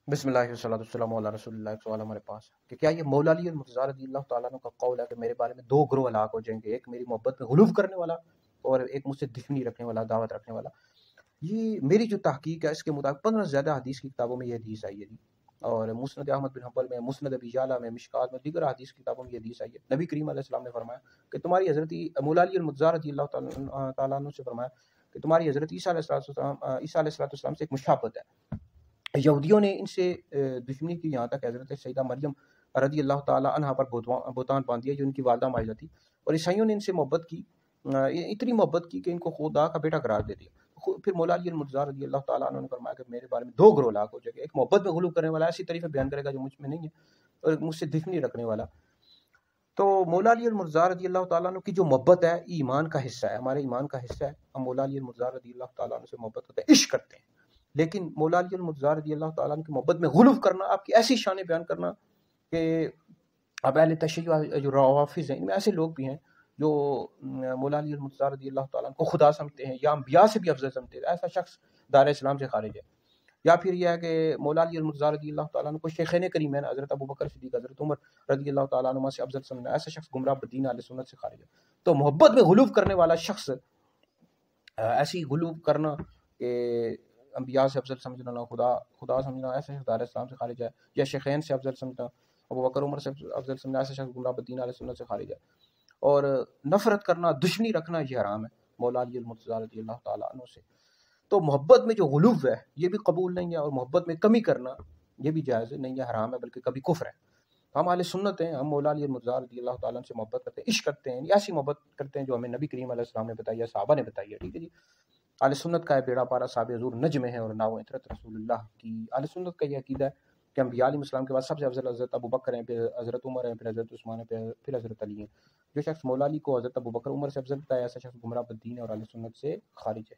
بسم اللہ والصلاۃ والسلام علی رسول اللہ۔ ایک سوال ہمارے پاس ہے کہ کیا یہ مولا علی المرتضیٰ رضی اللہ تعالیٰ عنہ کا قول ہے کہ میرے بارے میں دو گروہ ہلاک ہو جائیں گے، ایک میری محبت میں غلو کرنے والا اور ایک مجھ سے دشمنی رکھنے والا، دعوت رکھنے والا۔ یہ میری جو تحقیق ہے اس کے مطابق 15 سے زیادہ حدیث کی کتابوں میں یہ حدیث آئی ہے جی، اور مسند احمد بن حنبل میں، مسند ابی یعلا میں، مشکات میں، دیگر حدیث کی کتابوں میں یہ حدیث آئی ہے۔ نبی کریم علیہ السلام نے فرمایا کہ تمہاری حضرت مولا علی المرتضیٰ رضی اللہ تعالیٰ عنہ سے فرمایا کہ تمہاری حضرت عیسیٰ علیہ السلام سے ایک مشابہت ہے۔ یہودیوں نے ان سے دشمنی کی یہاں تک حضرت سیدہ مریم رضی اللہ تعالیٰ عنہ پر بہتان باندھ دیا جو ان کی والدہ ماجدہ تھی، اور عیسائیوں نے ان سے محبت کی، اتنی محبت کی کہ ان کو خدا کا بیٹا قرار دے دیا۔ پھر مولا علی المرتضیٰ رضی اللہ تعالیٰ عنہ نے فرمایا کہ میرے بارے میں دو گروہ ہلاک ہو جائے گا، ایک محبت میں غلو کرنے والا ایسی طریقے بیان کرے گا جو مجھ میں نہیں ہے، اور ایک مجھ سے دشمنی رکھنے والا۔ تو مولا علی المرتضیٰ رضی اللہ تعالیٰ عنہ کی جو محبت ہے ایمان کا حصہ ہے، ہمارے ایمان کا حصہ ہے۔ ہم مولا علی المرتضیٰ رضی اللہ تعالیٰ عنہ سے محبت کرتے ہیں، عشق کرتے ہیں، لیکن مولا علی المرتضیٰ رضی اللہ تعالیٰ عنہ کی محبت میں غلو کرنا، آپ کی ایسی شانیں بیان کرنا کہ اب اہل تشیع جو روافض ہیں ان میں ایسے لوگ بھی ہیں جو مولا علی المرتضیٰ رضی اللہ تعالیٰ عنہ کو خدا سمجھتے ہیں یا انبیاء سے بھی افضل سمجھتے ہیں، ایسا شخص دار اسلام سے خارج ہے۔ یا پھر یہ ہے کہ مولا علی المرتضیٰ رضی اللہ تعالیٰ عنہ کو شیخین کریمین حضرت ابوبکر صدیق، حضرت عمر رضی اللہ تعالیٰ عنہ سے افضل سمجھنا، ایسا شخص گمراہ بدین اہل سنت سے خارج ہے۔ تو محبت میں غلو کرنے والا شخص، ایسی غلو کرنا کہ انبیاء سے افضل سمجھنا، خدا سمجھنا، ایسا شخص دار اسلام سے خارج ہے۔ یا شیخین سے افضل سمجھنا، ابوبکر عمر سے افضل سمجھنا، ایسا شخص گمراہ بدین اہل سنت سے خارج ہے۔ اور نفرت کرنا، دشمنی رکھنا یہ حرام ہے مولا علی المرتضیٰ رضی اللہ تعالیٰ عنہ سے۔ تو محبت میں جو غلو ہے یہ بھی قبول نہیں ہے، اور محبت میں کمی کرنا یہ بھی جائز نہیں ہے، حرام ہے، بلکہ کبھی کفر ہے۔ ہم اہل سنت ہیں، ہم مولا علی المرتضیٰ رضی اللہ تعالیٰ عنہ سے محبت کرتے ہیں، عشق کرتے ہیں، ایسی محبت کرتے ہیں جو ہمیں نبی کریم علیہ السلام نے بتائی ہے، صحابہ نے بتائی ہے، ٹھیک ہے جی۔ اہل سنت کا ہے بیڑا پارا صحاب حضور نجم ہے اور ناو عطرت رسول اللہ کی۔ اہل سنت کا یہ عقیدہ ہے کہ انبیاء علیہ السلام کے بعد سب سے افضل حضرت ابوبکر ہیں، پھر حضرت عمر ہیں، پھر حضرت عثمان ہیں، پھر حضرت علی ہیں۔ جو شخص مولا علی کو حضرت ابوبکر عمر سے افضل بتایا ایسا شخص گمراہ بدین ہے اور اہل سنت سے خارج ہے۔